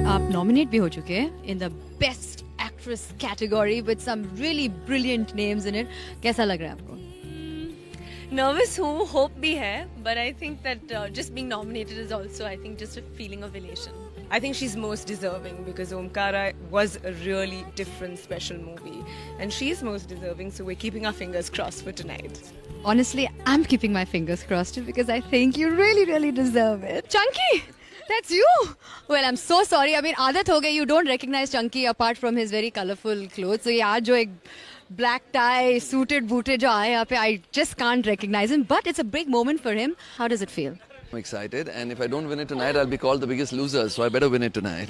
आप nominate भी हो चुके हैं in the best actress category with some really brilliant names in it. कैसा लग रहा है आपको? Nervous हूँ, hope भी है, but I think that just being nominated is also, I think, just a feeling of elation. I think she's most deserving because Omkara was a really different special movie and she's most deserving, so we're keeping our fingers crossed for tonight. Honestly, I'm keeping my fingers crossed too because I think you really, really deserve it. Chunky! That's you! Well, I'm so sorry. I mean, आदत हो गई, you don't recognize Chunky apart from his very colourful clothes. So ये आज जो एक black tie, suited, booted जो आया यहाँ पे, I just can't recognize him. But it's a big moment for him. How does it feel? I'm excited, and if I don't win it tonight, I'll be called the biggest loser, so I better win it tonight.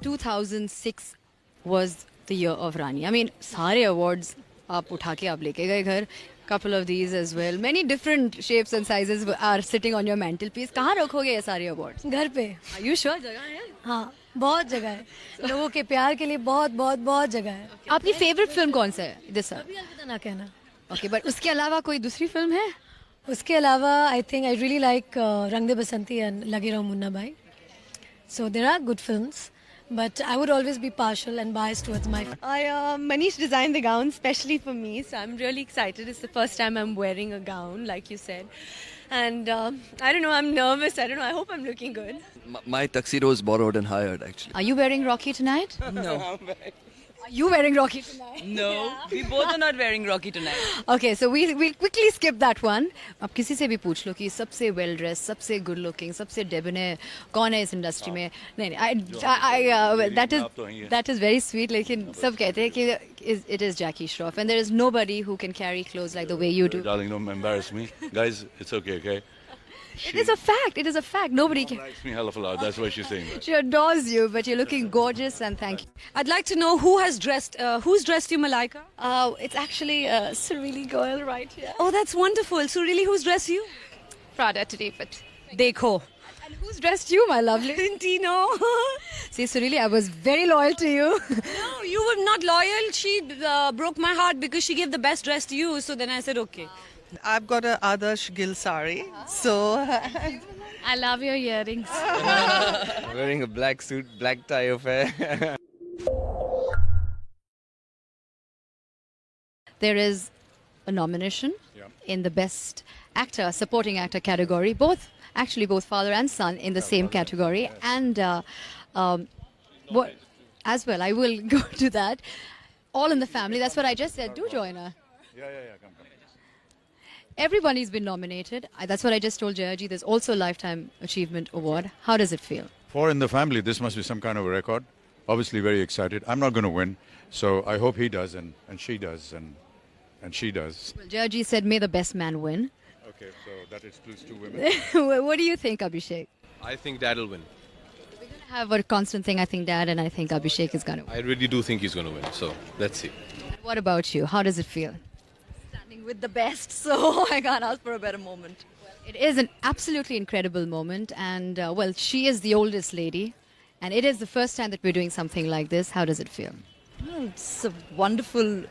Two 2006 was the year of Rani. I mean, सारे awards आप उठा के आप लेके गए घर. Couple of these as well. Many different shapes and sizes are sitting on your mantelpiece. कहाँ रखोगे ये सारे awards? घर पे. Are you sure जगह है? हाँ, बहुत जगह है. लोगों के प्यार के लिए बहुत बहुत बहुत जगह है. आपकी favorite film कौन सा है this साल? अभी अलविदा ना कहना. Okay, but उसके अलावा कोई दूसरी film है? उसके अलावा I think I really like रंग दे बसंती and लगे रहो मुन्ना भाई. So there are good films. But I would always be partial and biased towards my. Manish designed the gown specially for me, so I'm really excited. It's the first time I'm wearing a gown, like you said. And I don't know, I'm nervous. I don't know, I hope I'm looking good. My tuxedo is borrowed and hired, actually. Are you wearing Rocky tonight? No. Are you wearing Rocky tonight? No, we both are not wearing Rocky tonight. Okay, so we'll quickly skip that one. अब किसी से भी पूछ लो कि सबसे well dressed, सबसे good looking, सबसे debonair कौन है इस industry में? नहीं, that is very sweet. लेकिन सब कहते हैं कि it is Jackie Shroff, and there is nobody who can carry clothes like the way you do. Darling, don't embarrass me, guys. It's okay, okay. It is a fact. It is a fact. Nobody can. Likes me hell of a lot. That's why she's saying that. She adores you, but you're looking gorgeous, and thank you. I'd like to know who's dressed you, Malaika? It's actually Surreally girl right here. Oh, that's wonderful. So really, who's dressed you? Prada today, but Dekho. And who's dressed you, my lovely? Tino. See, Surili, I was very loyal to you. No, you were not loyal. She broke my heart because she gave the best dress to you. So then I said, okay. I've got a Adarsh Gill sari, so I love your earrings. Wearing a black suit, black tie affair. There is a nomination in the Best Actor, Supporting Actor category. Both father and son in the same category. And what as well, I will go to that. All in the family. That's what I just said. Do join her. Yeah. Come. Everybody's been nominated. That's what I just told Jayaji. There's also a Lifetime Achievement Award. How does it feel? For in the family, this must be some kind of a record. Obviously very excited. I'm not going to win, so I hope he does and she does and she does. Well, Jayaji said, may the best man win. Okay, so that excludes two women. What do you think, Abhishek? I think Dad will win. We're going to have a constant thing. I think Dad and I think Abhishek is going to win. I really do think he's going to win, so let's see. What about you? How does it feel? With the best, so I can't ask for a better moment. It is an absolutely incredible moment, and well, she is the oldest lady, and it is the first time that we're doing something like this. How does it feel? It's a wonderful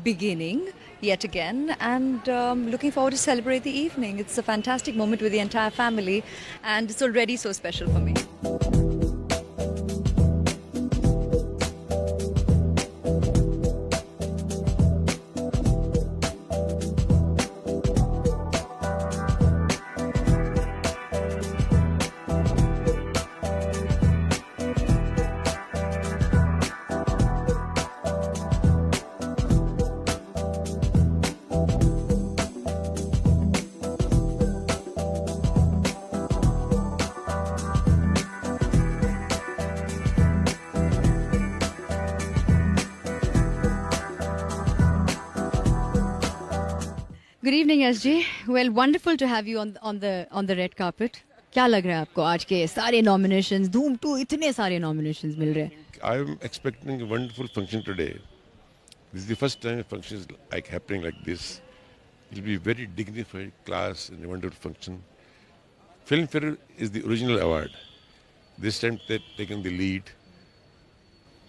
beginning yet again, and looking forward to celebrate the evening. It's a fantastic moment with the entire family, and it's already so special for me. Good evening, SG. Well, wonderful to have you on the red carpet. क्या लग रहा है आपको आज के सारे nominations, धूम 2 इतने सारे नॉमिनेशंस मिल रहे हैं? I'm expecting a wonderful function today. This is the first time a function is like happening like this. It will be very dignified, class, and a wonderful function. Filmfare is the original award. This time they've taken the lead.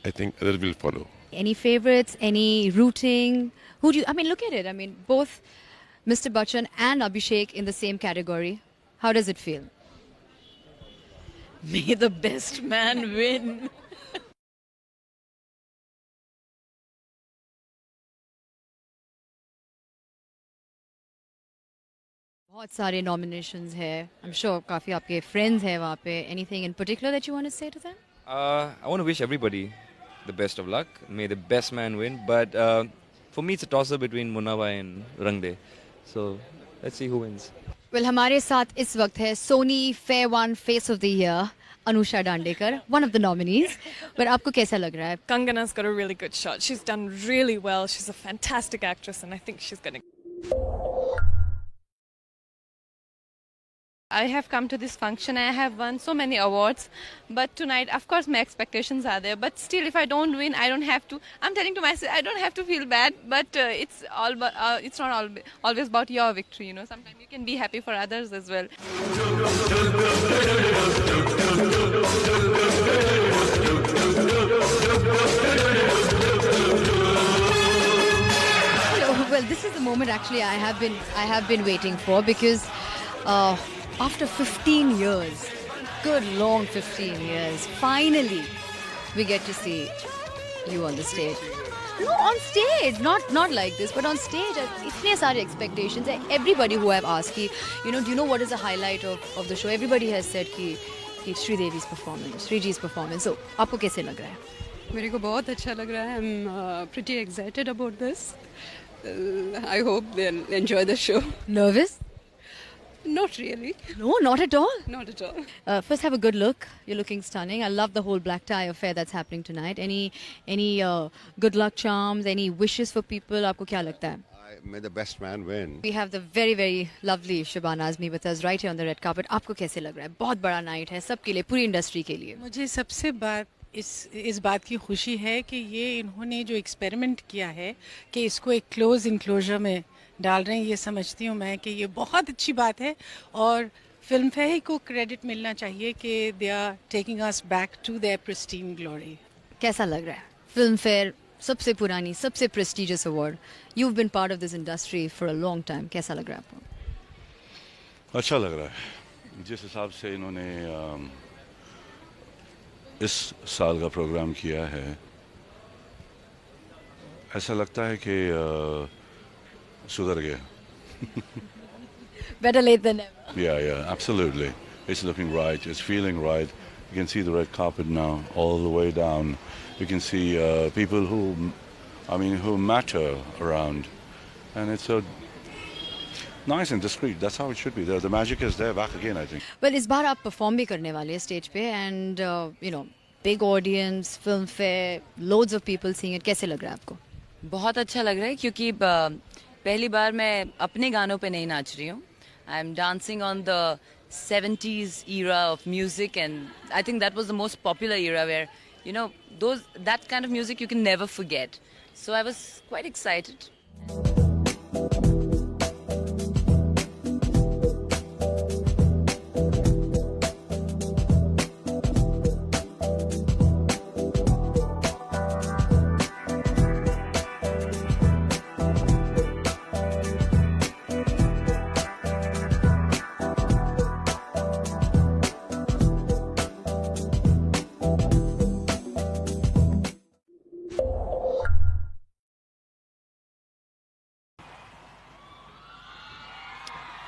I think others will follow. Any favorites? Any rooting? Who do you? I mean, look at it. I mean, both Mr. Bachchan and Abhishek in the same category. How does it feel? May the best man win. बहुत सारे nominations है. I'm sure काफी आपके friends हैं वहाँ पे. Anything in particular that you want to say to them? I want to wish everybody the best of luck. May the best man win. But for me, it's a toss-up between Munna Bhai and Rang De. So let's see who wins. Well, हमारे साथ इस वक्त है Sony Fair One Face of the Year, Anusha Dandekar, one of the nominees. But आपको कैसा लग रहा है? Kangana's got a really good shot. She's done really well. She's a fantastic actress, and I think she's going to. I have come to this function. I have won so many awards, but tonight, of course, my expectations are there. But still, if I don't win, I don't have to. I'm telling to myself, I don't have to feel bad. But it's not always about your victory. You know, sometimes you can be happy for others as well. Well, this is the moment actually I have been waiting for because. After 15 years, good long 15 years, finally we get to see you on the stage. No, on stage, not like this, but on stage. Itne sare expectations. Everybody who I've asked, do you know what is the highlight of the show? Everybody has said कि Sridevi's performance, Sriji's performance. So, आपको कैसे लग रहा है? मेरे को बहुत अच्छा लग रहा है. I'm pretty excited about this. I hope they'll enjoy the show. Nervous? Not really. No, not at all. Not at all. First, have a good look. You're looking stunning. I love the whole black tie affair that's happening tonight. Any good luck charms? Any wishes for people? आपको क्या लगता है? May the best man win. We have the very, very lovely Shabana Azmi with us right here on the red carpet. आपको कैसे लग रहा है? बहुत बड़ा night है सबके लिए, पूरी इंडस्ट्री के लिए. मुझे सबसे इस बात की खुशी है कि ये इन्होंने जो एक्सपेरिमेंट किया है कि इसको एक क्लोज इनक्लोजर में डाल रहे हैं, ये समझती हूँ मैं कि ये बहुत अच्छी बात है और फिल्म फेयर को क्रेडिट मिलना चाहिए कि they are taking us back to their pristine glory. कैसा लग रहा है? फिल्म फेयर सबसे पुरानी, सबसे prestigious award. You have been part of this industry for a long time. कैसा लग रहा है आपको? अच्छा लग रहा है. जिस हिसाब से इन्होंने इस साल का प्रोग्राम किया है, ऐसा लगता है कि सुधर गया. Better late than never. Yeah, absolutely. It's looking right. It's feeling right. You can see the red carpet now, all the way down. You can see people who matter around, and it's so nice and discreet. That's how it should be. The magic is there back again, I think. Well, इस बार आप perform भी करने वाले हैं stage पे, and big audience, film fair, loads of people seeing it. कैसे लग रहा है आपको? बहुत अच्छा लग रहा है क्योंकि पहली बार मैं अपने गानों पे नहीं नाच रही हूँ. I am dancing on the 70s era of music, and I think that was the most popular era where, that kind of music you can never forget. So I was quite excited.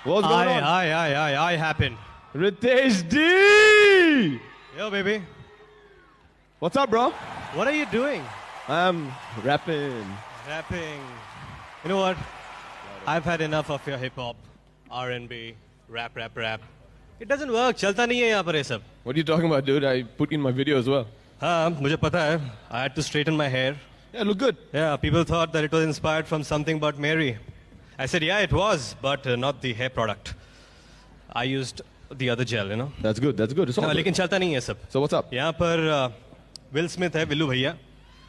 What's going on? I happened. Ritesh D! Yo, baby. What's up, bro? What are you doing? I'm rapping. Rapping. You know what? I've had enough of your hip-hop, R&B, rap. It doesn't work. Chalta nahi hai yahan par ye sab. What are you talking about, dude? I put in my video as well. हाँ, मुझे पता है. I had to straighten my hair. Yeah, look good. Yeah, people thought that it was inspired from something about Mary. I said, yeah, it was, but not the hair product. I used the other gel, you know. That's good. That's good. It's all हाँ, good. लेकिन चलता नहीं है सब. So what's up? यहाँ पर will Smith है, विल्लू भैया.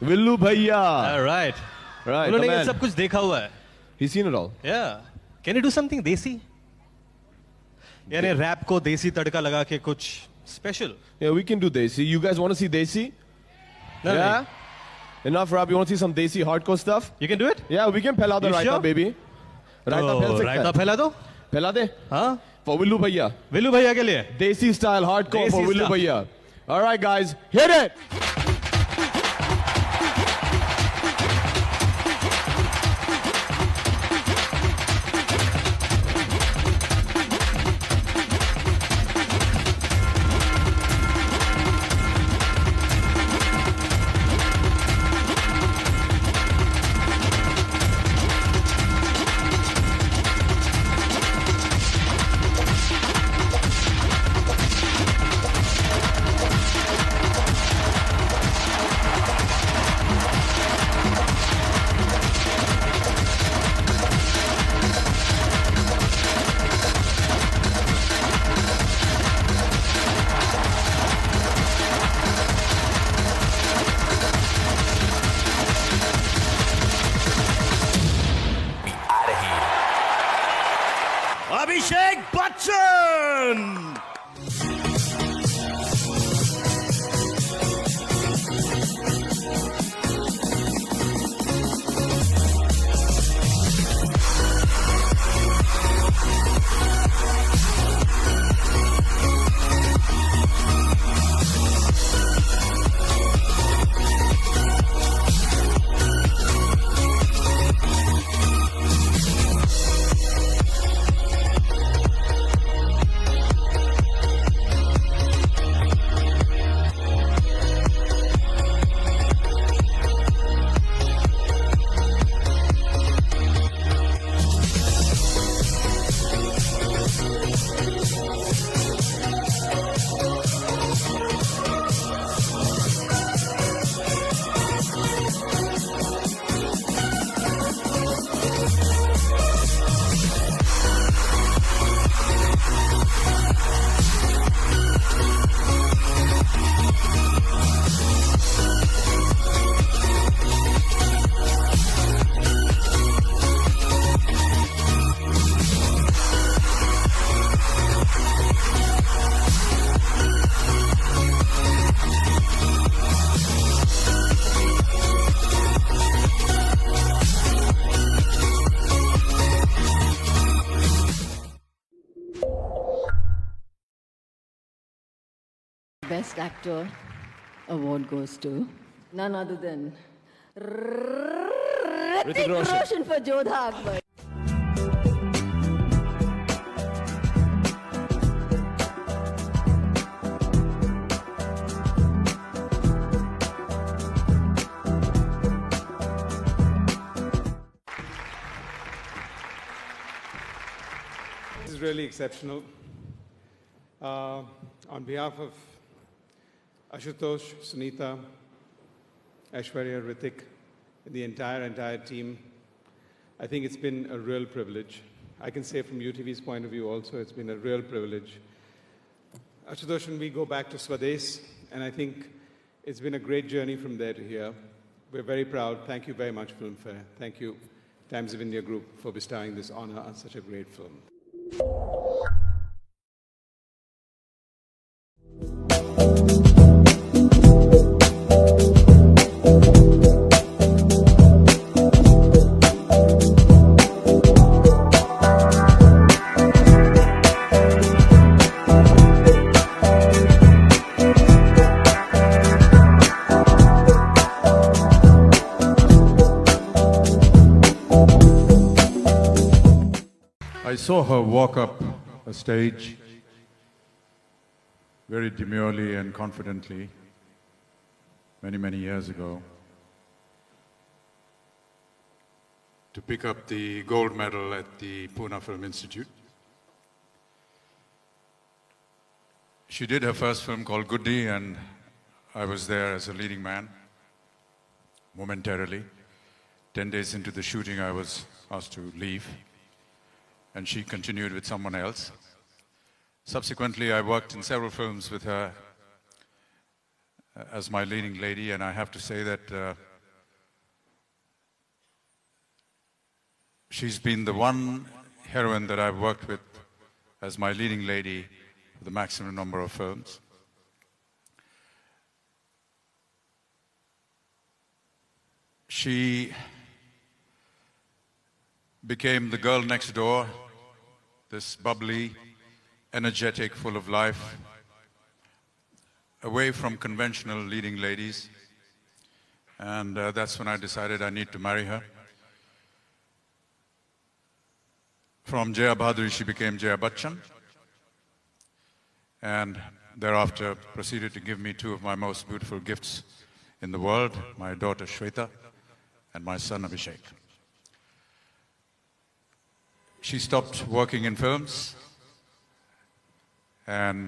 Villu Bhaiya. Right. Right. उन्होंने the ये man. सब कुछ देखा हुआ है. He's seen it all. Yeah. Can you do something desi? यानी रैप को देसी तड़का लगा के कुछ special. Yeah, we can do Desi. You guys want to see Desi? No, Yeah? Enough rap. You want to see some Desi hardcore stuff? You can do it? Yeah, we can pella the You raita, sure? baby. Raita तो फैल सकता है. रायता फैला दो. फैला दे. हाँ? For Villu Bhaiya. Villu भैया के लिए. Desi style hardcore Desi for Villu style. Bhaiya. All right, guys, hit it. Abhishek Bachchan! Best Actor award goes to none other than Hrithik Roshan for Jodha Akbar. This is really exceptional. On behalf of Ashutosh, Sunita, Aishwarya, Hrithik, and the entire team, I think it's been a real privilege. I can say from UTV's point of view also, it's been a real privilege. Ashutosh and we go back to Swades, and I think it's been a great journey from there to here. We're very proud. Thank you very much, Filmfare. Thank you, Times of India Group, for bestowing this honor on such a great film. I saw her walk up a stage very demurely and confidently many years ago to pick up the gold medal at the Pune Film Institute. She did her first film called Goody, and I was there as a leading man momentarily. 10 days into the shooting, I was asked to leave, and she continued with someone else. Subsequently, I worked in several films with her as my leading lady, and I have to say that she's been the one heroine that I've worked with as my leading lady for the maximum number of films. She became the girl next door, this bubbly, energetic, full of life, away from conventional leading ladies. And that's when I decided I need to marry her. From Jaya Bhaduri, she became Jaya Bachchan. And thereafter proceeded to give me two of my most beautiful gifts in the world, my daughter Shweta and my son Abhishek. She stopped working in films and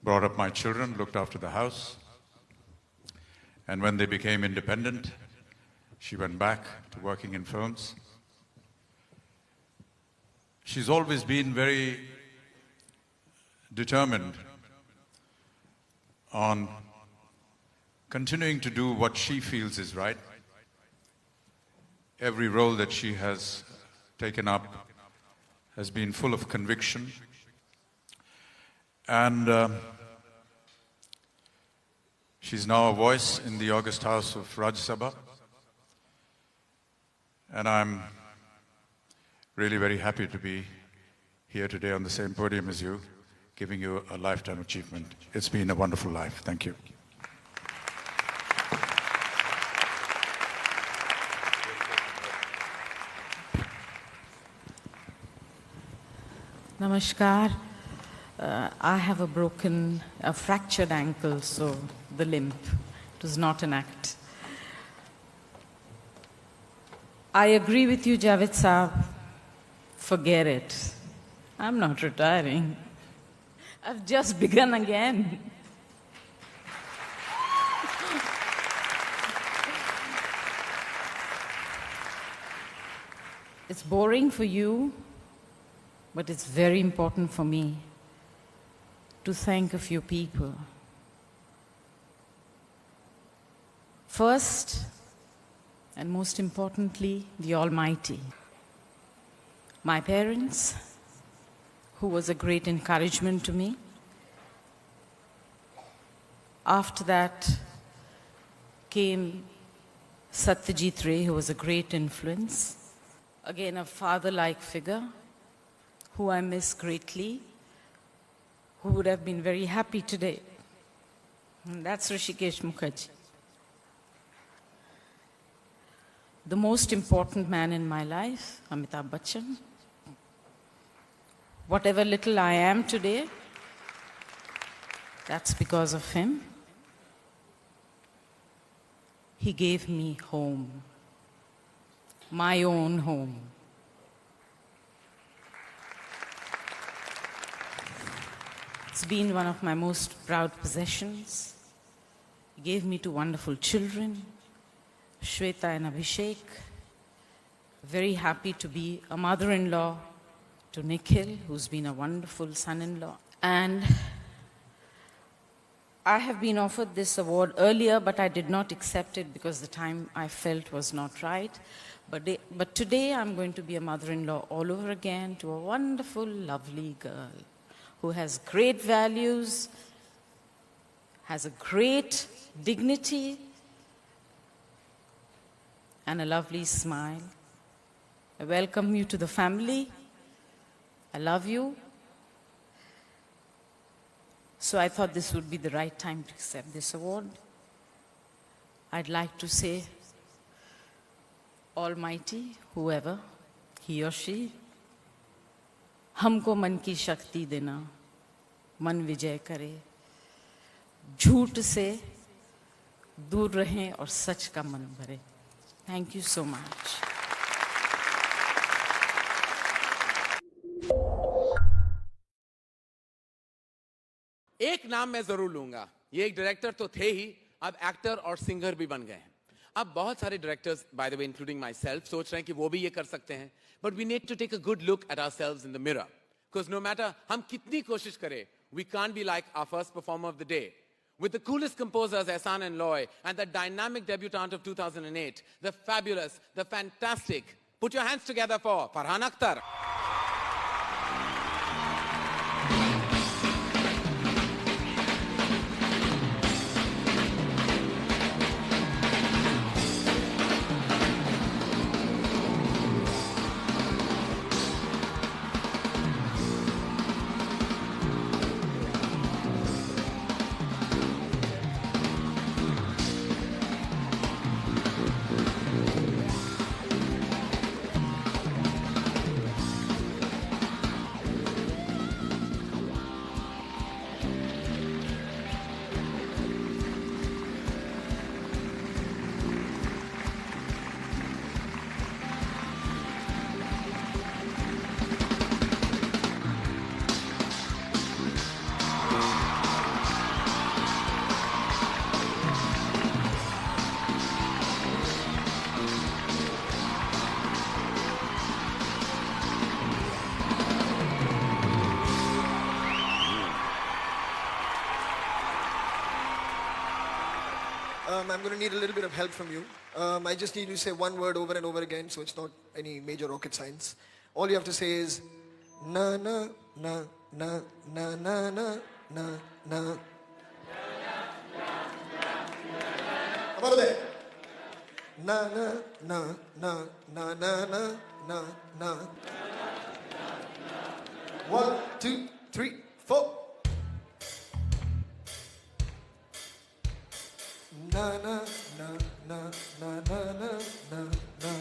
brought up my children, looked after the house. And when they became independent, she went back to working in films. She's always been very determined on continuing to do what she feels is right. Every role that she has taken up has been full of conviction. And she's now a voice in the August House of Rajya Sabha. And I'm really very happy to be here today on the same podium as you, giving you a lifetime achievement. It's been a wonderful life. Thank you. Namaskar. I have a fractured ankle, so the limp. It was not an act. I agree with you, Javed Saab. Forget it. I'm not retiring. I've just begun again. It's boring for you, but it's very important for me to thank a few people. First, and most importantly, the Almighty. My parents, who was a great encouragement to me. After that came Satyajit Ray, who was a great influence. Again, a father-like figure, who I miss greatly, who would have been very happy today. And that's Hrishikesh Mukherjee. The most important man in my life, Amitabh Bachchan. Whatever little I am today, that's because of him. He gave me home, my own home. It's been one of my most proud possessions. He gave me two wonderful children, Shweta and Abhishek. Very happy to be a mother-in-law to Nikhil, who's been a wonderful son-in-law. And I have been offered this award earlier, but I did not accept it because the time I felt was not right. But today I'm going to be a mother-in-law all over again to a wonderful, lovely girl who has great values, has a great dignity, and a lovely smile. I welcome you to the family. I love you. So I thought this would be the right time to accept this award. I'd like to say, Almighty, whoever, he or she, हमको मन की शक्ति देना, मन विजय करे, झूठ से दूर रहें और सच का मन भरे. Thank you so much. एक नाम मैं जरूर लूंगा. ये एक डायरेक्टर तो थे ही, अब एक्टर और सिंगर भी बन गए हैं. अब बहुत सारे directors, by the way including my self, सोच रहे हैं कि वो भी ये कर सकते हैं. But we need to take a good look at ourselves in the mirror. Because no matter हम कितनी कोशिश करें, we can't be like our first performer of the day. With the coolest composers, Ehsan and Loy, and the dynamic debutante of 2008, the fabulous, the fantastic. Put your hands together for Farhan Akhtar. I'm going to need a little bit of help from you. I just need you to say one word over and over again, so it's not any major rocket science. All you have to say is na na na na na na na na na. How about that? Na na na na na na na na na. 1, 2, 3, 4. Na na na na na na na na na.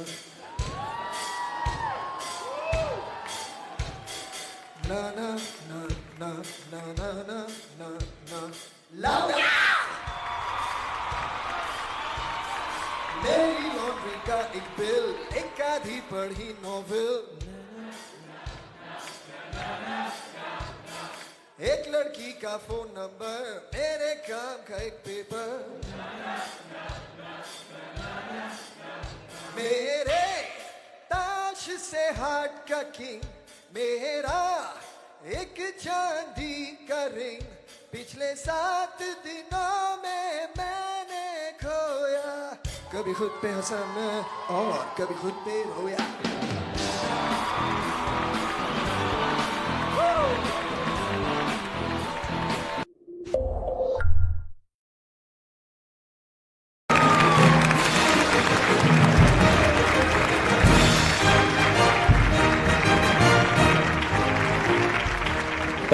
Na na na na na na na na na. Louder! मेरी laundry का एक bill, एक आधी पढ़ी novel, एक लड़की का phone number, मेरे काम का एक पेपर, मेरे ताश से हार्ट का किंग, मेरा एक चांदी का रिंग, पिछले 7 दिनों में मैंने खोया, कभी खुद पे हंसा मैं और कभी खुद पे रोया.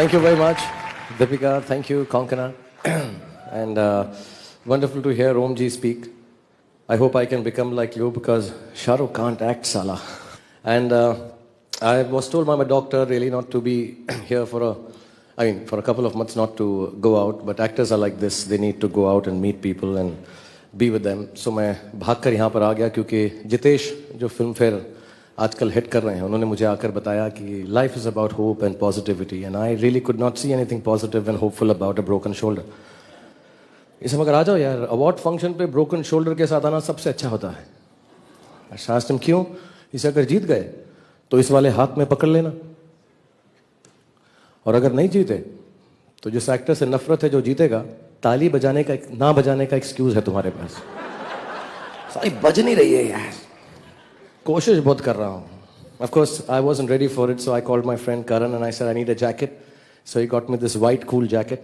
Thank you very much, Deepika. Thank you, Konkana. And wonderful to hear Omji speak. I hope I can become like you because Shah Rukh can't act, Salah. And I was told by my doctor really not to be here for a couple of months not to go out. But actors are like this. They need to go out and meet people and be with them. So मैं भागकर यहाँ पर आ गया क्योंकि जितेश जो film fair आजकल hit कर रहे हैं उन्होंने मुझे आकर बताया कि life is about hope and positivity and I really could not see anything positive and hopeful about a broken shoulder. इस मगर आ जाओ यार, अवार्ड फंक्शन पे ब्रोकन शोल्डर के साथ आना सबसे अच्छा होता है. शास्त्रम क्यों? इसे अगर जीत गए तो इस वाले हाथ में पकड़ लेना, और अगर नहीं जीते तो जिस एक्टर से नफरत है जो जीतेगा, ताली बजाने का ना बजाने का एक्सक्यूज है तुम्हारे पास. सारी बज नहीं रही है यार. कोशिश बहुत कर रहा हूँ. Of course, I wasn't ready for it, so I called my friend Karan and I said I need a jacket. So he got me this white cool jacket.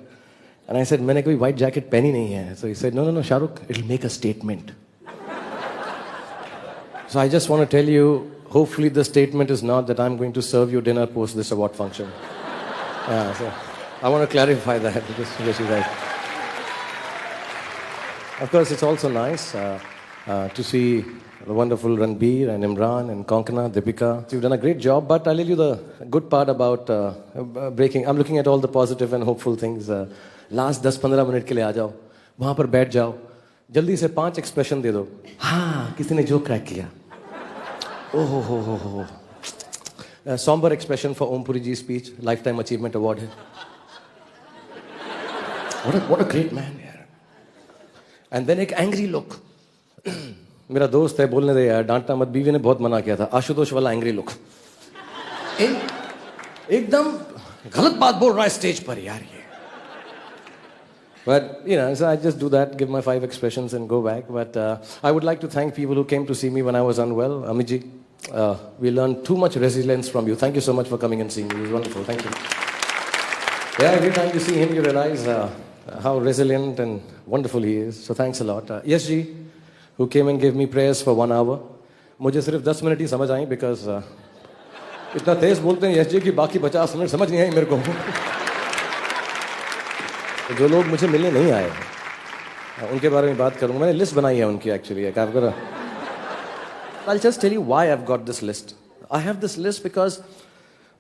And I said, मैंने कोई white jacket पहनी नहीं है. So he said, no, Shahrukh, it'll make a statement. So I just want to tell you, hopefully the statement is not that I'm going to serve you dinner post this award function. Yeah, so I want to clarify that because you guys. Of course, it's also nice to see the wonderful Ranbir and Imran and Konkana, Deepika. You've done a great job, but I'll tell you the good part about breaking. I'm looking at all the positive and hopeful things. Last 10-15 minute के लिए आ जाओ, वहाँ पर बैठ जाओ, जल्दी से 5 expression दे दो. हाँ, किसी ने जो क्रैक किया. ओह हो. Somber expression for Om Puri ji's speech, Lifetime Achievement Award है. What a great man, यार. And then एक angry look. मेरा दोस्त है, बोलने दे यार, डांटना मत. बीवी ने बहुत मना किया था. आशुतोष वाला एंग्री लुक. एकदम गलत बात बोल रहा है स्टेज पर यार ये. But, you know, so I just do that, give my 5 expressions and go back. But I would like to thank people who came to see me when I was unwell. Amiji, we learned too much resilience from you. Thank you so much for coming and seeing me. It was wonderful. Thank you. Yeah, every time you see him, you realize how resilient and wonderful he is. So thanks a lot. Yes Ji, who came and gave me prayers for 1 hour. मुझे सिर्फ 10 minute ही समझ आई because इतना तेज बोलते हैं yes जी कि बाकी 50 minute समझ नहीं आई मेरे को. जो लोग मुझे मिलने नहीं आए उनके बारे में बात करूंगा. मैंने लिस्ट बनाई है उनकी actually. I'll just tell you why I've got this list. I have this list because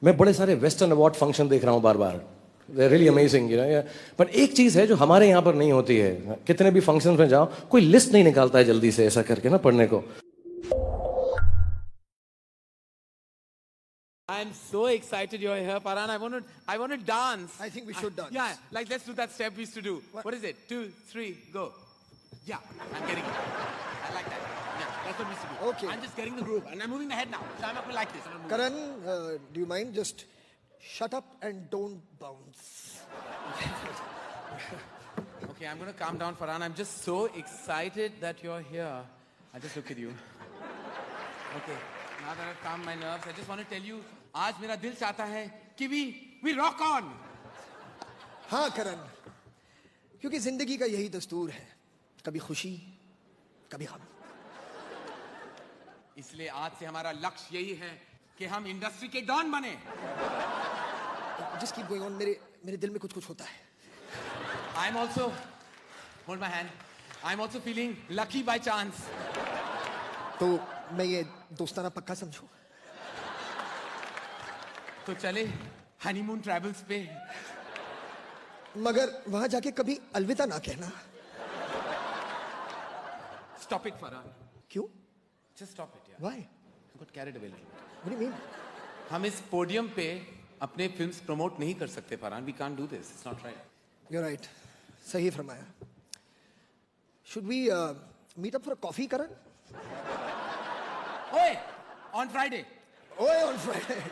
मैं बड़े सारे वेस्टर्न अवार्ड फंक्शन देख रहा हूँ बार बार. They're really amazing, you know. But एक चीज है जो हमारे यहाँ पर नहीं होती है. कितने भी फंक्शन में जाओ कोई लिस्ट नहीं निकालता है जल्दी से ऐसा करके ना पढ़ने को. I'm so excited you're here, Farhan. I want to dance. I think we should dance. Yeah, like let's do that step we used to do. What is it? 2, 3, go. Yeah, I'm getting it. I like that. Yeah, that's what we used to do. Okay. I'm just getting the groove, and I'm moving the head now. So I'm up like this. I'm not moving. Karan, do you mind just shut up and don't bounce? Okay, I'm going to calm down, Farhan. I'm just so excited that you're here. I just look at you. Okay, now that I've calmed my nerves, I just want to tell you, आज मेरा दिल चाहता है कि we rock on. हाँ करण, क्योंकि जिंदगी का यही दस्तूर है, कभी खुशी, कभी गम. इसलिए आज से हमारा लक्ष्य यही है कि हम इंडस्ट्री के डॉन बने. Just keep going on. मेरे दिल में कुछ होता है. I'm also, hold my hand. I'm also feeling lucky by chance. तो मैं ये दोस्ताना पक्का समझूं. तो चले हनीमून ट्रैवल्स पे. मगर वहां जाके कभी अलविदा ना कहना. Stop it, Farhan. क्यों? Just stop it, yeah. Why? I got carried away a little bit. What do you mean? हम इस पोडियम पे अपने फिल्म्स प्रमोट नहीं कर सकते, Farhan. We can't do this. It's not right. You're right. सही फरमाया. Should we meet up for a coffee, Karan? Oi, on Friday. Oi, on Friday.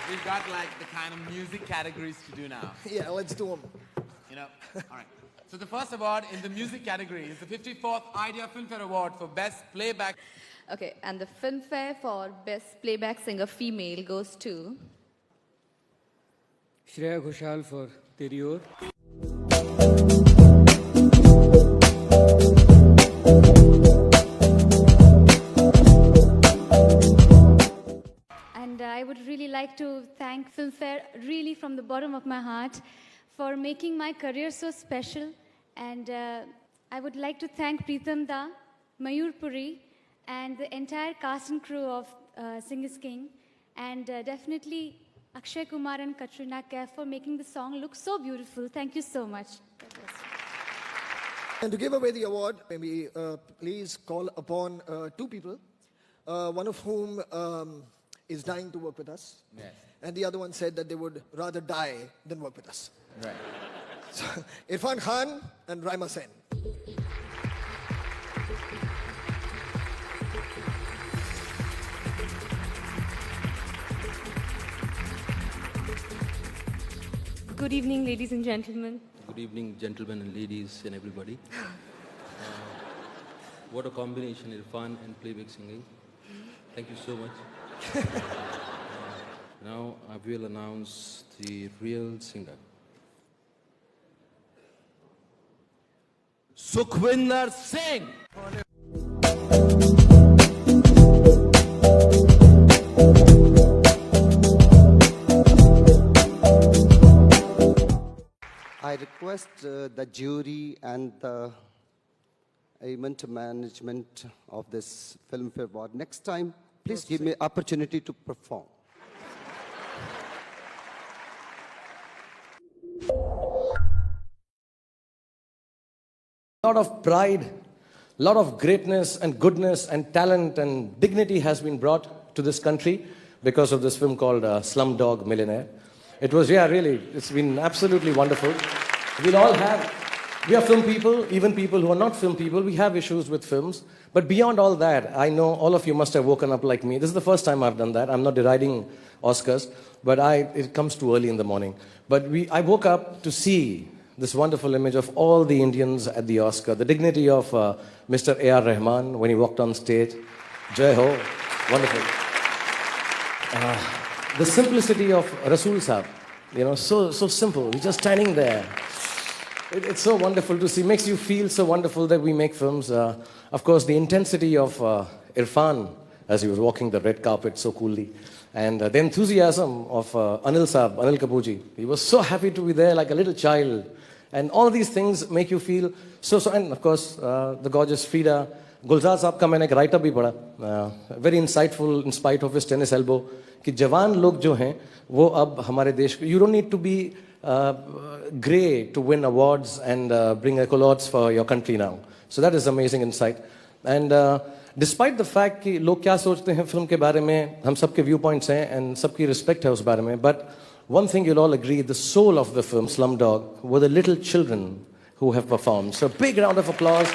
We've got like the kind of music categories to do now. Yeah, let's do them. You know, all right. So the first award in the music category is the 54th Idea Filmfare Award for Best Playback. Okay, and the Filmfare for Best Playback Singer Female goes to Shreya Ghoshal for Teri Aur. And I would really like to thank Filmfare really from the bottom of my heart for making my career so special. And I would like to thank Pritam Da, Mayur Puri, and the entire cast and crew of Sing is King. And definitely Akshay Kumar and Katrina Kaif for making the song look so beautiful. Thank you so much. And to give away the award, maybe please call upon 2 people, one of whom is dying to work with us. Yes. And the other one said that they would rather die than work with us. Right. So, Irfan Khan and Raima Sen. Good evening, ladies and gentlemen. Good evening, gentlemen and ladies and everybody. What a combination, Irfan and playback singing. Thank you so much. Now I will announce the real singer. Sukhwinder Singh. I request the jury and the event management of this Filmfare Award. Next time, please give me opportunity to perform. A lot of pride, a lot of greatness and goodness and talent and dignity has been brought to this country because of this film called Slumdog Millionaire. It was, yeah, really, it's been absolutely wonderful. We'll all have We are film people, even people who are not film people, we have issues with films. But beyond all that, I know all of you must have woken up like me. This is the first time I've done that. I'm not deriding Oscars, but it comes too early in the morning. But I woke up to see this wonderful image of all the Indians at the Oscar, the dignity of Mr. A.R. Rahman when he walked on stage. Jai Ho, wonderful. The simplicity of Rasool Saab, so simple. He's just standing there. It's so wonderful to see. Makes you feel so wonderful that we make films. Of course, the intensity of Irfan as he was walking the red carpet so coolly. And the enthusiasm of Anil Saab, Anil Kapoor ji. He was so happy to be there like a little child. And all these things make you feel so. And of course, the gorgeous Frida. Gulzar Saab ka maine ek write-up bhi padha. Very insightful in spite of his tennis elbow. कि जवान लोग जो हैं वो अब हमारे देश को, you don't need to be grey to win awards and bring accolades for your country now. So that is amazing insight. And despite the fact कि लोग क्या सोचते हैं फिल्म के बारे में, हम सबके viewpoints हैं and सबकी respect है उस बारे में, but one thing you'll all agree, the soul of the film Slumdog were the little children who have performed. So big round of applause.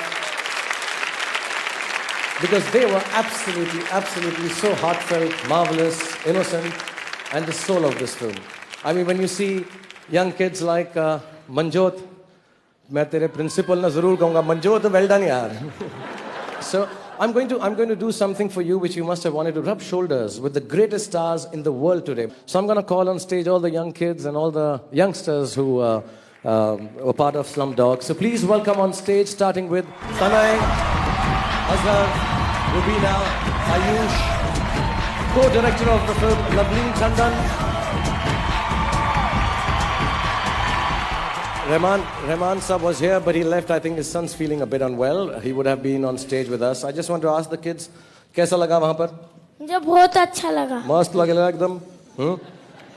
Because they were absolutely so heartfelt, marvelous, innocent, and the soul of this film. I mean, when you see young kids like Manjot, मैं तेरे principal ना ज़रूर कहूँगा, Manjot, well done यार. So I'm going to do something for you which you must have wanted to rub shoulders with the greatest stars in the world today. So I'm going to call on stage all the young kids and all the youngsters who were part of Slumdog. So please welcome on stage, starting with Tanay, Azhar, Rubina, Ayush, co-director of the film, Lavleen Tandon. Rahman Saab was here, but he left. I think his son's feeling a bit unwell. He would have been on stage with us. I just want to ask the kids, कैसा लगा वहाँ पर? मुझे बहुत अच्छा लगा. मस्त लगा एकदम.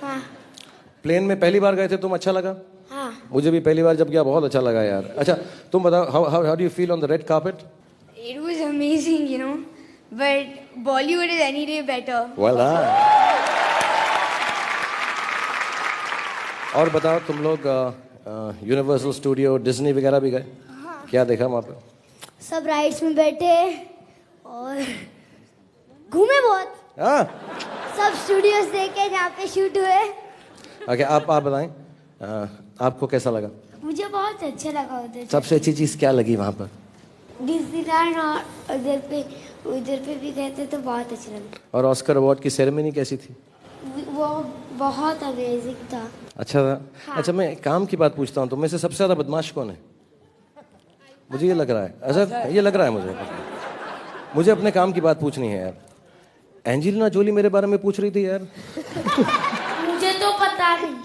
हाँ. प्लेन में पहली बार गए थे तुम, अच्छा लगा? हाँ. मुझे भी पहली बार जब गया बहुत अच्छा लगा यार. अच्छा, तुम बताओ, how do you feel on the red carpet? It was amazing, you know, but Bollywood is any day better. Well done. और बताओ तुम लोग यूनिवर्सल स्टूडियो, डिज्नी वगैरह भी गए? हाँ. क्या देखा वहाँ पे? सब राइड्स में बैठे और घूमे बहुत. हाँ. सब स्टूडियोज देखे जहाँ पे शूट हुए. ओके, आप बताएं, आपको कैसा लगा? मुझे बहुत अच्छा लगा उधर. सबसे अच्छी चीज क्या लगी वहाँ पर? डिज्नीलैंड और उधर पे भी गए थे तो बहुत अच्छा लगा. और ऑस्कर अवार्ड की सेरेमनी कैसी थी? वो बहुत अमेजिंग था. अच्छा था. हाँ. अच्छा, मैं काम की बात पूछता हूँ, तो में से सबसे ज्यादा बदमाश कौन है? मुझे ये लग रहा है. अच्छा, ये लग रहा है मुझे अपने काम की बात पूछनी है यार. एंजेलिना जोली मेरे बारे में पूछ रही थी यार. मुझे तो पता नहीं.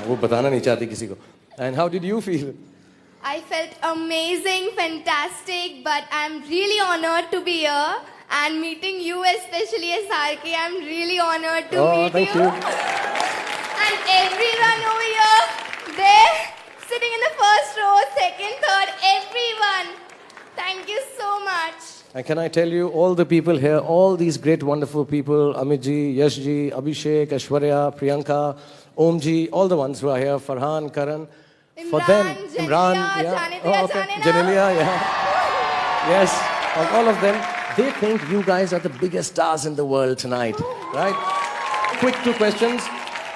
वो बताना नहीं चाहती किसी को. And how did you feel? I felt amazing, fantastic, but I'm really honored to be here and meeting you, especially as Sarki. I'm really honored to meet thank you. And everyone over here, there, sitting in the first row, second, third, everyone. Thank you so much. And can I tell you, all the people here, all these great, wonderful people, Amit ji, Yash ji, Abhishek, Aishwarya, Priyanka, Om ji, all the ones who are here, Farhan, Karan, for them, Imran, Janelia, yes, all of them, they think you guys are the biggest stars in the world tonight, right? Quick 2 questions,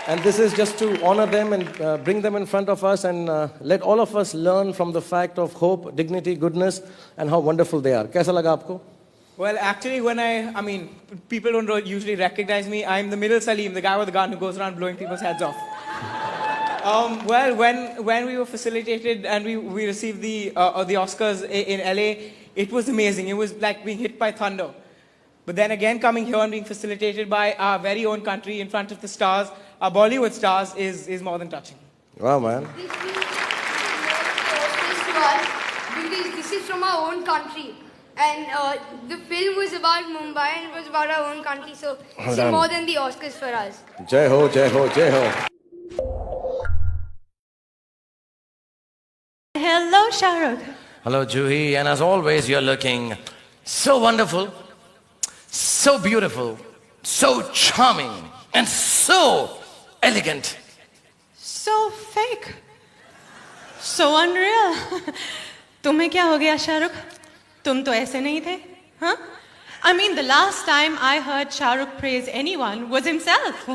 and this is just to honor them and bring them in front of us and let all of us learn from the fact of hope, dignity, goodness, and how wonderful they are. Kaisa laga aapko? Well, actually, when I mean, people don't usually recognize me. I'm the middle Salim, the guy with the gun who goes around blowing people's heads off. Well, when we were facilitated and we received the Oscars in LA, it was amazing. It was like being hit by thunder. But then again, coming here and being facilitated by our very own country in front of the stars, our Bollywood stars, is more than touching. Wow, man. Because this is from our own country. And the film was about Mumbai and it was about our own country. So this is more than the Oscars for us. Jai ho, jai ho, jai ho. Hello, Shahrukh. Hello, Juhi. And as always, you're looking so wonderful, so beautiful, so charming, and so elegant. So fake. So unreal. तुम्हें क्या हो गया शाहरुख? तुम तो ऐसे नहीं थे, हाँ? I mean, the last time I heard Shah Rukh praise anyone was himself.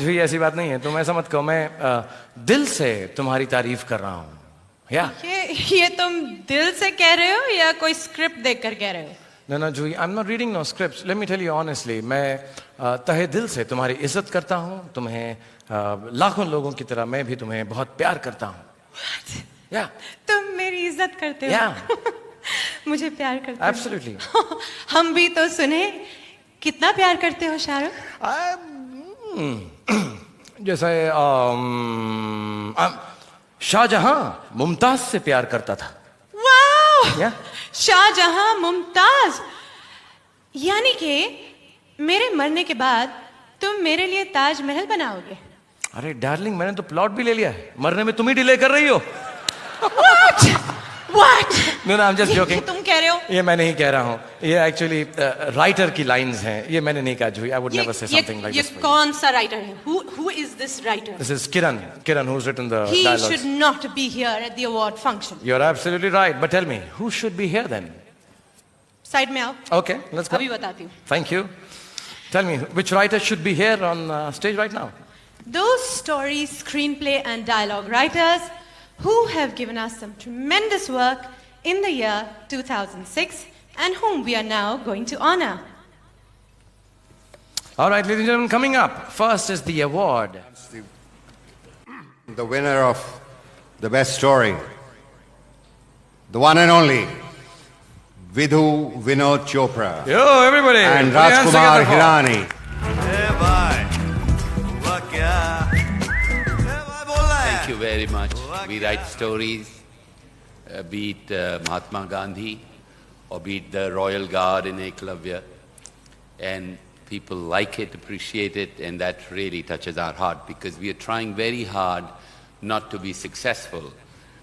जी ऐसी बात नहीं है, तुम ऐसा मत कहो, मैं दिल से तुम्हारी तारीफ कर रहा हूँ। या ये तुम दिल से कह रहे हो या कोई स्क्रिप्ट देखकर कह रहे हो? No, no, Juhi, I'm not reading no scripts. Let me tell you honestly, मैं तहे दिल से तुम्हारी इज्जत करता हूँ, तुम्हें लाखों लोगों की तरह मैं भी तुम्हें बहुत प्यार करता हूँ। What? Yeah. तुम मेरी इज्जत करते हो? Yeah. मुझे प्यार करते हो? Absolutely. हम भी तो सुने, कितना प्यार करते हो शाहरुख? जैसे शाहजहां मुमताज से प्यार करता था। वाह! Yeah. शाहजहां मुमताज, यानी कि मेरे मरने के बाद तुम मेरे लिए ताजमहल बनाओगे? अरे डार्लिंग, मैंने तो प्लॉट भी ले लिया है, मरने में तुम ही डिले कर रही हो। What? What? No, I'm just joking. तुम कह रहे हो? ये मैं नहीं कह रहा हूँ, ये एक्चुअली राइटर की लाइंस हैं, ये मैंने नहीं कहा जुही। I would never say something like this. ये कौन सा राइटर है? Who is this writer? This is Kiran, who's written the He dialogues. should not be here at the award function. You're absolutely right, but tell me, who should be here then? Side में आओ। Okay, let's go. अभी बताती हूँ। Thank you. Tell me, which writer should be here on stage right now? Those story, screenplay and dialogue writers who have given us some tremendous work in the year 2006 and whom we are now going to honor. All right, ladies and gentlemen, coming up first is the award. The winner of the best story, the one and only Vidhu Vinod Chopra. Yo, everybody! And Rajkumar Hirani. Thank you very much. We write stories, be it Mahatma Gandhi or be it the Royal Guard in Eklavya, and people like it, appreciate it, and that really touches our heart because we are trying very hard not to be successful.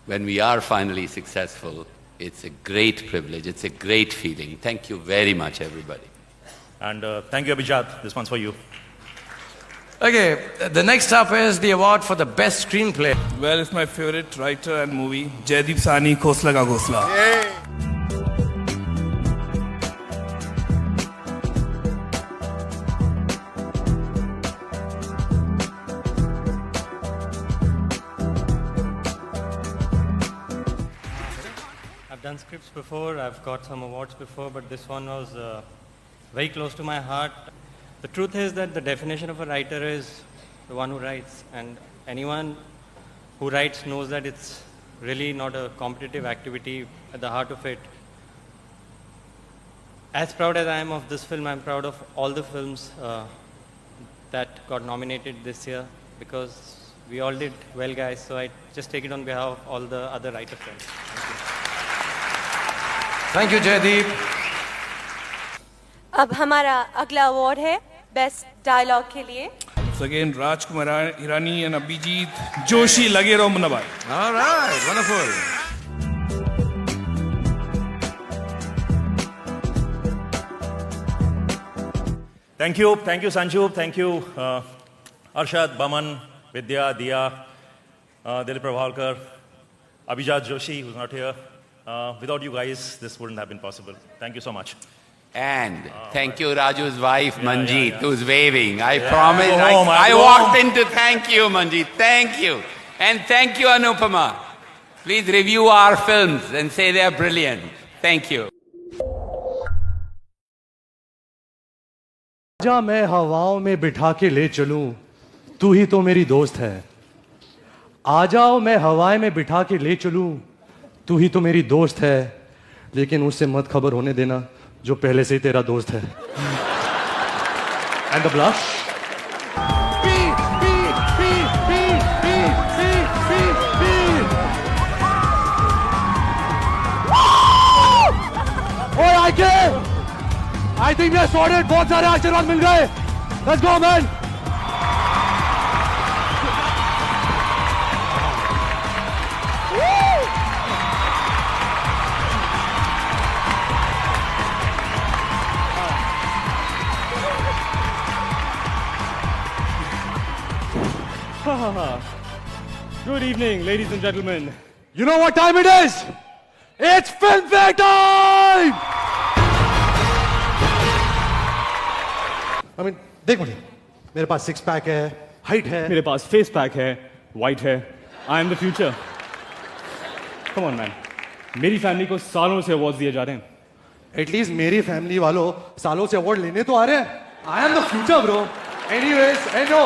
When we are finally successful, it's a great privilege, it's a great feeling. Thank you very much, everybody. And thank you, Abhijat. This one's for you. Okay, the next up is the award for the best screenplay. Well, it's my favorite writer and movie, Jaideep Sani, Khosla Ka Ghosla. I've done scripts before, I've got some awards before, but this one was very close to my heart. The truth is that the definition of a writer is the one who writes, and anyone who writes knows that it's really not a competitive activity at the heart of it. As proud as I am of this film, I'm proud of all the films that got nominated this year because we all did well, guys, so I just take it on behalf of all the other writer friends. Thank you, Jaideep. अब हमारा अगला award है best dialogue के लिए. Once again, Rajkumar Hirani and Abhijit Joshi. Lage raho munna bhai. All right, wonderful. Thank you, Sanju, thank you, Arshad, Baman, Vidya, Diya, Dilip Prabhalkar, Abhijat Joshi, who's not here. Without you guys, this wouldn't have been possible. Thank you so much. And thank you, Raju's wife, Manjeet, who's waving. I Yeah. promise. Go home, I go walked home. in to thank you, Manjeet. Thank you. And thank you, Anupama. Please review our films and say they're brilliant. Thank you. आजा मैं हवाओं में बिठा के ले चलूं, तू ही तो मेरी दोस्त है. आ जाओ मैं हवाएं में बिठा के ले चलूं, तू ही तो मेरी दोस्त है. लेकिन उससे मत खबर होने देना जो पहले से ही तेरा दोस्त है. And the blush. और आगे आई थिंक वी सॉर्टेड. बहुत सारे आशीर्वाद मिल गए. Let's go man. Good evening, ladies and gentlemen. You know what time it is? It's Filmfare time! I mean, देख मुझे, मेरे पास सिक्स पैक है, हाइट है, मेरे पास फेस पैक है, वाइट है. I am the future. Come on, man. मेरी family को सालों से अवार्ड दिए जा रहे हैं. एटलीस्ट मेरी फैमिली वालों सालों से अवार्ड लेने तो आ रहे हैं. I am the future bro. Anyways, एनो.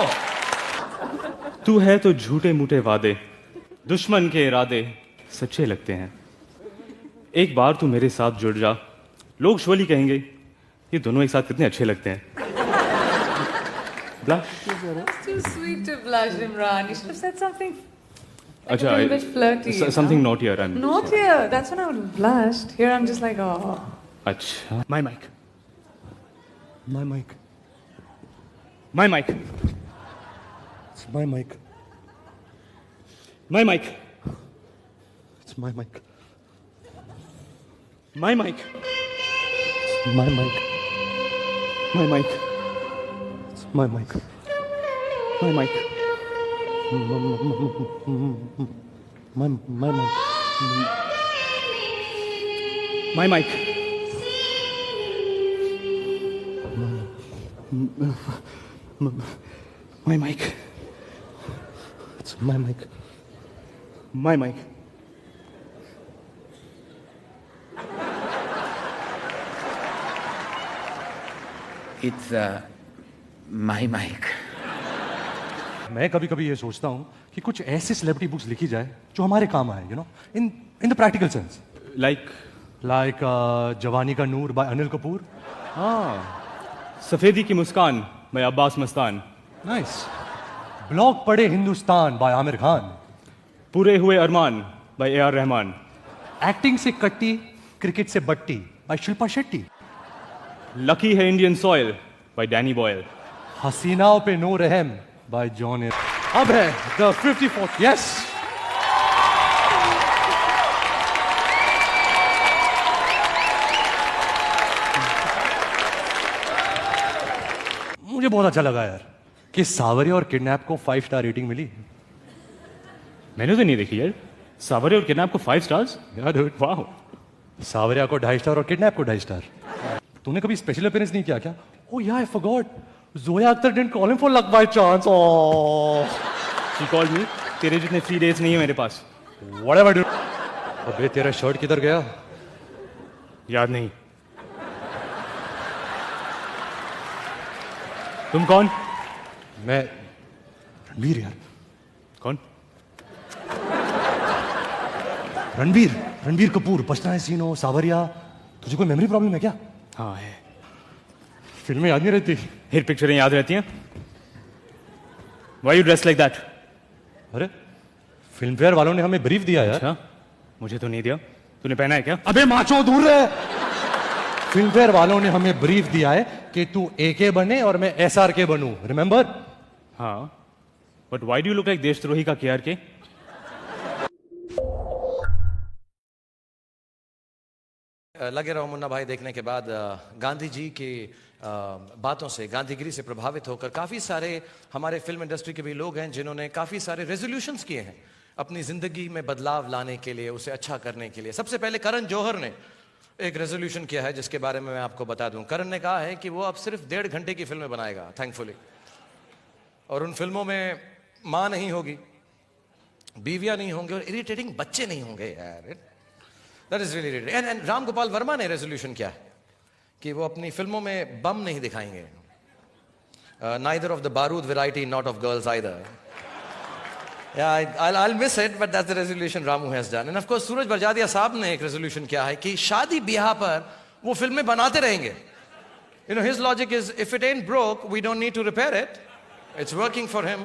तू है तो झूठे मूठे वादे, दुश्मन के इरादे सच्चे लगते हैं. एक बार तू मेरे साथ जुड़ जा, लोग श्योरली कहेंगे ये दोनों एक साथ कितने अच्छे लगते हैं. Blush? It's too sweet to blush, Imran. You should have said something like Achha, a little bit flirty. Something naughtier. Naughtier. That's when I would have blushed. Here I'm just like, oh. Achha. My mic. My mic. My mic. It's my mic. My mic. It's my mic. My mic. It's my mic. My mic. It's my mic. My mic. My mic. My mic. My mic. It's my mic. My mic. It's my mic. मैं कभी कभी ये सोचता हूँ कि कुछ ऐसी celebrity books लिखी जाए जो हमारे काम आए, you know, in the practical sense. Like जवानी का नूर बाय अनिल कपूर. सफेदी की मुस्कान by Abbas Mastan. Nice. Blog पढ़े हिंदुस्तान बाय आमिर खान. पूरे हुए अरमान by A R Rahman. Acting से कट्टी, क्रिकेट से बट्टी बाय शिल्पा शेट्टी. लकी है Indian soil by Danny Boyle. हसीनाओं पे नो रहम बाय जॉन. अब है द 54th. यस. मुझे बहुत अच्छा लगा यार कि सावरिया और किडनैप को 5 स्टार रेटिंग मिली. मैंने तो नहीं देखी यार. सावरिया और किडनैप को 5 स्टार्स. यार वाह. सावरिया को 2.5 स्टार और किडनैप को 2.5 स्टार. तूने कभी स्पेशल अपीयरेंस नहीं किया क्या? ओह या I forgot. Zoya Akhtar didn't call him for luck by chance. Oh she called me. तेरे जितने फ्री डेज नहीं है मेरे पास. Whatever do. अबे तेरा शर्ट किधर गया? याद नहीं. तुम कौन? मैं रणबीर यार. कौन? रणबीर कपूर. बचना है सीनो. सावरिया. तुझे कोई मेमोरी प्रॉब्लम है क्या? हाँ है. फिल्में याद नहीं रहती. हिट पिक्चरें याद रहती हैं. Why you dressed like that? अरे फिल्मफेयर वालों ने हमें ब्रीफ दिया यार. अच्छा, मुझे तो नहीं दिया. तूने पहना है क्या? अबे माचो दूर रहे. फिल्मफेयर वालों ने हमें ब्रीफ दिया है कि तू AK बने और मैं SRK बनूं. रिमेंबर? हाँ. But why do you look like देशद्रोही का KRK? लगे रहो मुन्ना भाई देखने के बाद गांधी जी की बातों से, गांधीगिरी से प्रभावित होकर काफ़ी सारे हमारे फिल्म इंडस्ट्री के भी लोग हैं जिन्होंने काफ़ी सारे रेजोल्यूशंस किए हैं अपनी ज़िंदगी में बदलाव लाने के लिए, उसे अच्छा करने के लिए. सबसे पहले करण जौहर ने एक रेजोल्यूशन किया है जिसके बारे में मैं आपको बता दूं. करण ने कहा है कि वो अब सिर्फ 1.5 घंटे की फिल्में बनाएगा, थैंकफुली. और उन फिल्मों में माँ नहीं होगी, बीवियाँ नहीं होंगे और इरिटेटिंग बच्चे नहीं होंगे यार. That is really irritating. And Ram Gopal Verma ने रेजोल्यूशन किया है कि वो अपनी फिल्मों में बम नहीं दिखाएंगे. नाइदर ऑफ द बारूद variety, not of girls either. I'll miss it, but that's the resolution Ramu has done. And of course, सूरज बरजादिया साहब ने एक resolution किया है कि शादी ब्याह पर वो फिल्में बनाते रहेंगे. You know, his logic is, if it ain't broke, we don't need to repair it. It's working for him.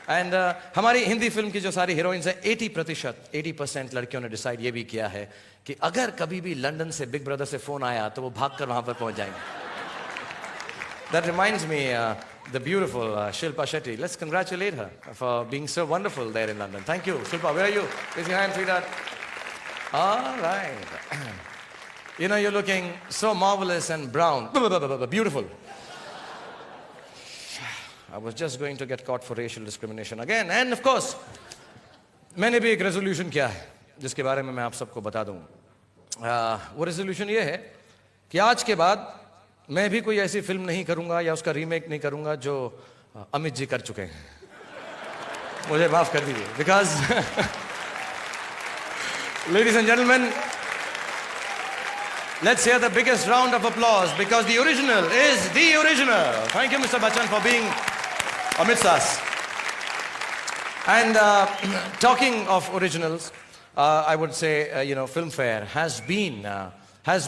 And हमारी हिंदी फिल्म की जो सारी हीरोइंस हैं, 80% लड़कियों ने डिसाइड ये भी किया है कि अगर कभी भी लंदन से बिग ब्रदर से फोन आया तो वो भागकर वहां पर पहुंच जाएंगे. That reminds me, the beautiful Shilpa Shetty. Let's congratulate her for being so wonderful there in London. Thank you. Shilpa, where are you? Raise your hand, sweetheart. All right. You know, you're looking so marvelous and brown. Beautiful. I was just going to get caught for racial discrimination again. And of course, मैंने भी एक resolution किया है जिसके बारे में मैं आप सबको बता दूं। वो रेजोल्यूशन ये है कि आज के बाद मैं भी कोई ऐसी फिल्म नहीं करूंगा या उसका रीमेक नहीं करूंगा जो अमित जी कर चुके हैं। मुझे माफ कर दीजिए, because ladies and gentlemen, let's hear the biggest round of applause because the original is the original. Thank you, Mr. Bachchan, for being amidst us. And talking of originals, I would say, Filmfare has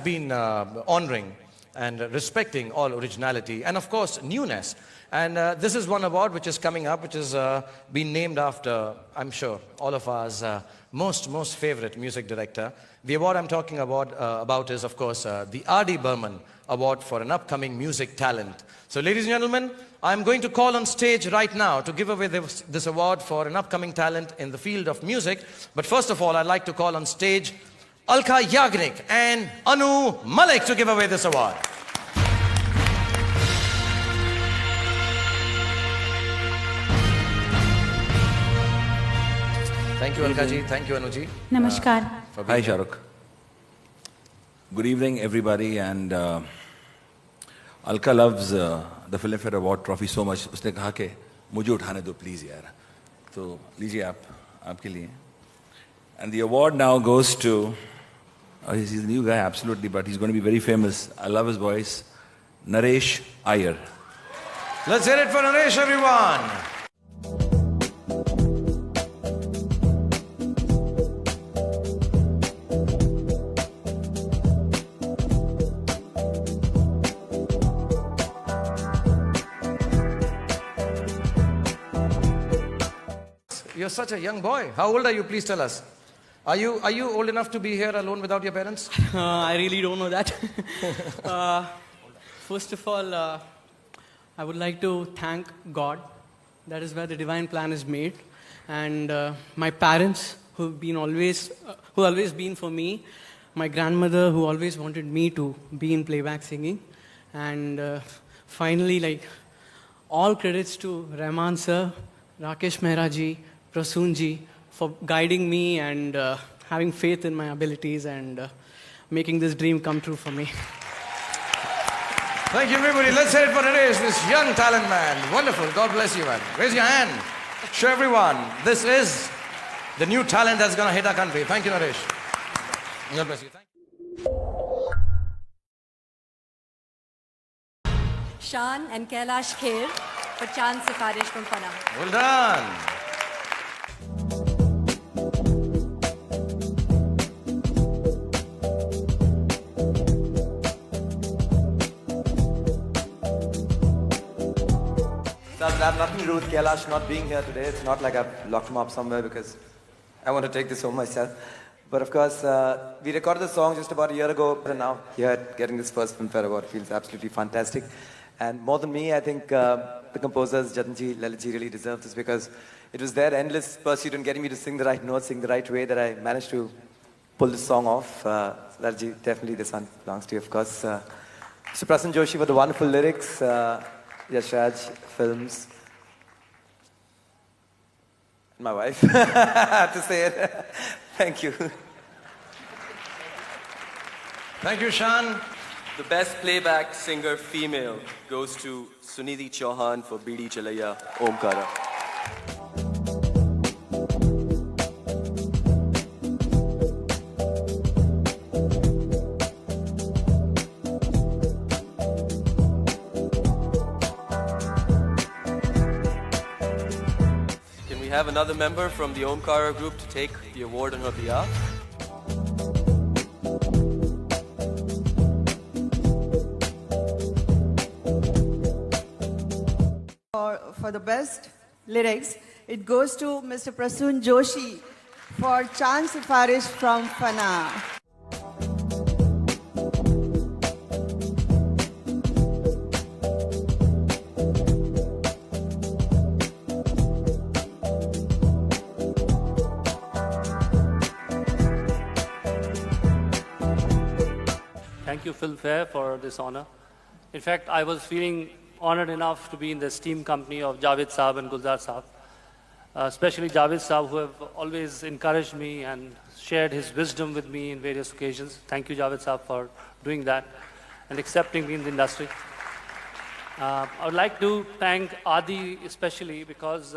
been honoring and respecting all originality and, of course, newness. And this is one award which is coming up, which is been named after, I'm sure, all of us most favorite music director. The award I'm talking about is, of course, the R.D. Burman Award for an upcoming music talent. So, ladies and gentlemen, I'm going to call on stage right now to give away this award for an upcoming talent in the field of music. But first of all, I'd like to call on stage Alka Yagnik and Anu Malik to give away this award. Thank you, Alka ji. Thank you, Anu ji. Namaskar. Hi, Shahrukh. Good evening, everybody. And Alka loves the Filmfare Award trophy so much. उसने कहा कि मुझे उठाने दो please यार. तो लीजिए आप, आपके लिए. And the award now goes to, he's a new guy, absolutely, but he's going to be very famous. I love his voice. Naresh Iyer. Let's hear it for Naresh, everyone. You're such a young boy. How old are you? Please tell us. Are you old enough to be here alone without your parents? I really don't know that. First of all, I would like to thank God. That is where the divine plan is made. And my parents, who've always been for me. My grandmother, who always wanted me to be in playback singing. And finally, all credits to Rahman sir, Rakesh Mehra ji, Prasoon ji, for guiding me and having faith in my abilities and making this dream come true for me. Thank you, everybody. Let's hear it for Naresh, this young talent man. Wonderful. God bless you, man. Raise your hand. Show everyone. This is the new talent that's going to hit our country. Thank you, Naresh. God bless you. Thank you. Shan and Kailash Kher for Chand Sifarish from Fana. Well done. I have nothing to do with Kailash not being here today. It's not like I've locked him up somewhere because I want to take this home myself. But of course, we recorded the song just about a year ago, and now here getting this first Filmfare Award feels absolutely fantastic. And more than me, I think the composers, Jatanji, Lalitji, really deserve this because it was their endless pursuit in getting me to sing the right notes, sing the right way that I managed to pull this song off. Lalitji, definitely this one belongs to you, of course. Mr. Prasoon Joshi for the wonderful lyrics. Yashraj Films. My wife. I have to say it. Thank you. Thank you, Shan. The best playback singer female goes to Sunidhi Chauhan for Bidi Chalaiya Omkara. Can we have another member from the Omkara group to take the award on her behalf? For the best lyrics, it goes to Mr. Prasoon Joshi for Chand Sifarish from Fana. Thank you, Filmfare, for this honor. In fact, I was feeling honored enough to be in the esteemed company of Javed Saab and Gulzar Saab. especially Javed Saab, who have always encouraged me and shared his wisdom with me in various occasions. Thank you, Javed Saab, for doing that and accepting me in the industry. I would like to thank Adi especially because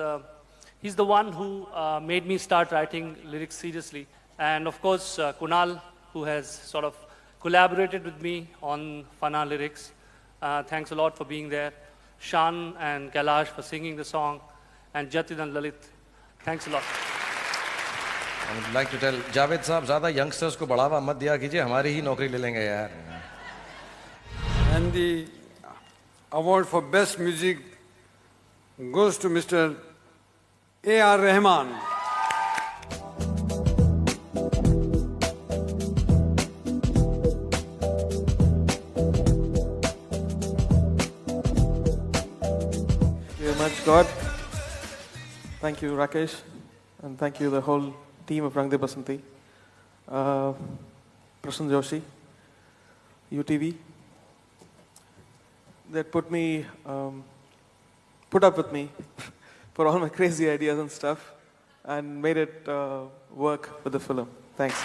he's the one who made me start writing lyrics seriously. And of course, Kunal, who has sort of collaborated with me on Fana lyrics. Thanks a lot for being there. Shan and Kailash for singing the song. And Jatin and Lalit. Thanks a lot. I would like to tell Javed साहब ज़्यादा youngsters को बढ़ावा मत दिया कीजिए हमारी ही नौकरी ले लेंगे यार. And the award for best music goes to Mr. A.R. Rahman. Very much, God. Thank you, Rakesh, and thank you the whole team of Rang De Basanti. Prasun Joshi, UTV, that put up with me for all my crazy ideas and stuff, and made it work with the film. Thanks.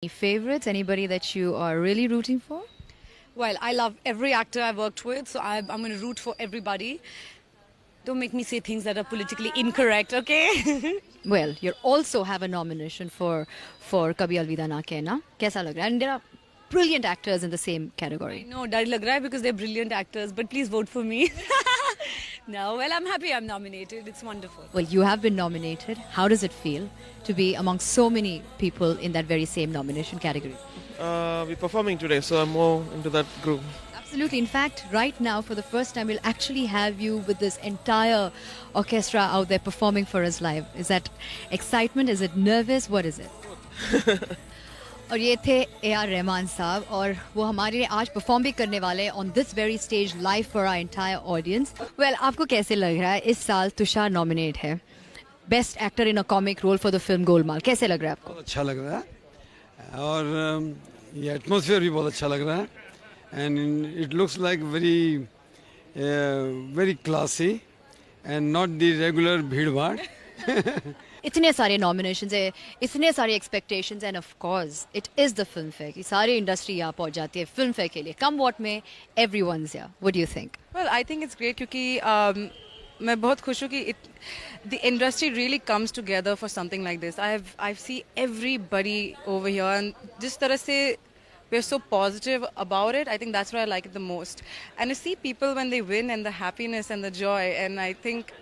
Any favorites? Anybody that you are really rooting for? Well, I love every actor I've worked with, so I'm going to root for everybody. Don't make me say things that are politically incorrect, okay? Well, you also have a nomination for Kabhi Alvida Na Kehna. Kaisa lag raha hai? And there are brilliant actors in the same category. No, dar lag raha hai because they're brilliant actors, but please vote for me. No, well, I'm happy I'm nominated. It's wonderful. Well, you have been nominated. How does it feel to be among so many people in that very same nomination category? We're performing today, so I'm more into that group. Absolutely. In fact, right now, for the first time, we'll actually have you with this entire orchestra out there performing for us live. Is that excitement? Is it nervous? What is it? और ये थे A.R. Rahman साहब और वो हमारे आज perform भी करने वाले हैं on this very stage live for our entire audience. Well, आपको कैसे लग रहा है इस साल तुषार नॉमिनेट है best actor in a comic role for the film Golmaal. कैसे लग रहा है आपको? अच्छा लग रहा है और ये एटमॉस्फेयर भी बहुत अच्छा लग रहा है and it looks like very classy and not the regular भीड़ भाड़. इतने सारे नॉमिनेशंस है, इतने सारे expectations end of course it is the film fair कि सारी इंडस्ट्री यहाँ पहुँच जाती है फिल्म फेयर के लिए. कम वॉट में everyone's here. What do you think? Well, I think it's great क्योंकि मैं बहुत खुश हूँ कि the industry really comes together for something like this. I see everybody over here and जिस तरह से we're so positive about it. I think that's why I like it the most. And to see people when they win and the happiness and the joy, and I think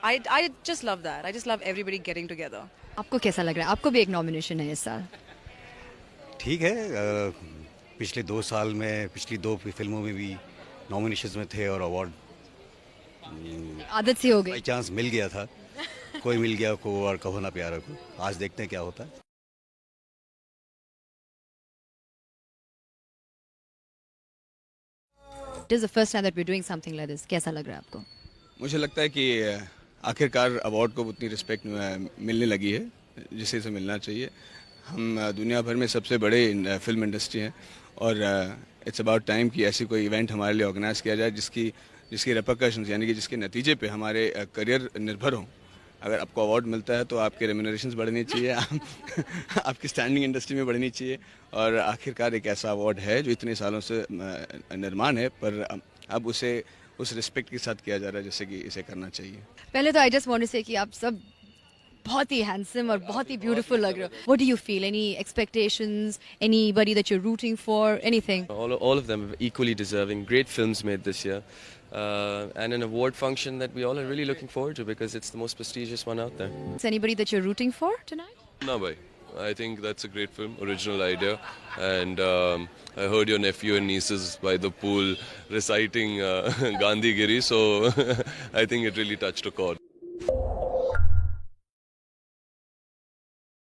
I just love that. I just love everybody getting together. आपको कैसा लग रहा है? आपको भी एक nomination है इस साल. ठीक है. पिछले 2 साल में पिछली 2 फिल्मों में भी नॉमिनेशंस में थे और अवार्ड आदत सी हो गई. बाई चांस मिल गया था. कोई मिल गया को और कहो ना प्यारा को. आज देखते हैं क्या होता है. It is the first time that we're doing something like this. कैसा लग रहा है आपको? मुझे लगता है कि आखिरकार अवार्ड को उतनी रिस्पेक्ट मिलने लगी है जिसे इसे मिलना चाहिए. हम दुनिया भर में सबसे बड़े फिल्म इंडस्ट्री हैं और इट्स अबाउट टाइम कि ऐसी कोई इवेंट हमारे लिए ऑर्गेनाइज किया जाए जिसकी रेपरकशंस यानी कि जिसके नतीजे पे हमारे करियर निर्भर हों. अगर आपको अवार्ड मिलता है तो आपके रेम्यूनरेशंस बढ़नी चाहिए, आपकी स्टैंडिंग इंडस्ट्री में बढ़नी चाहिए और आखिरकार एक ऐसा अवार्ड है जो इतने सालों से निर्माण है पर अब उसे उस रिस्पेक्ट के साथ किया जा रहा है जैसे कि इसे करना चाहिए. पहले तो आई जस्ट वांट टू से कि आप सब बहुत ही हैंडसम और बहुत ही ब्यूटीफुल लग रहे हो. What do you feel? Any expectations? Anybody that you are rooting for? Anything? All of them are equally deserving. Great films made this year. And an award function that we all are really looking forward to because it's the most prestigious one out there. Is anybody that you're rooting for tonight? No, bhai. I think that's a great film, original idea. And I heard your nephew and nieces by the pool reciting Gandhi Giri, so I think it really touched a chord.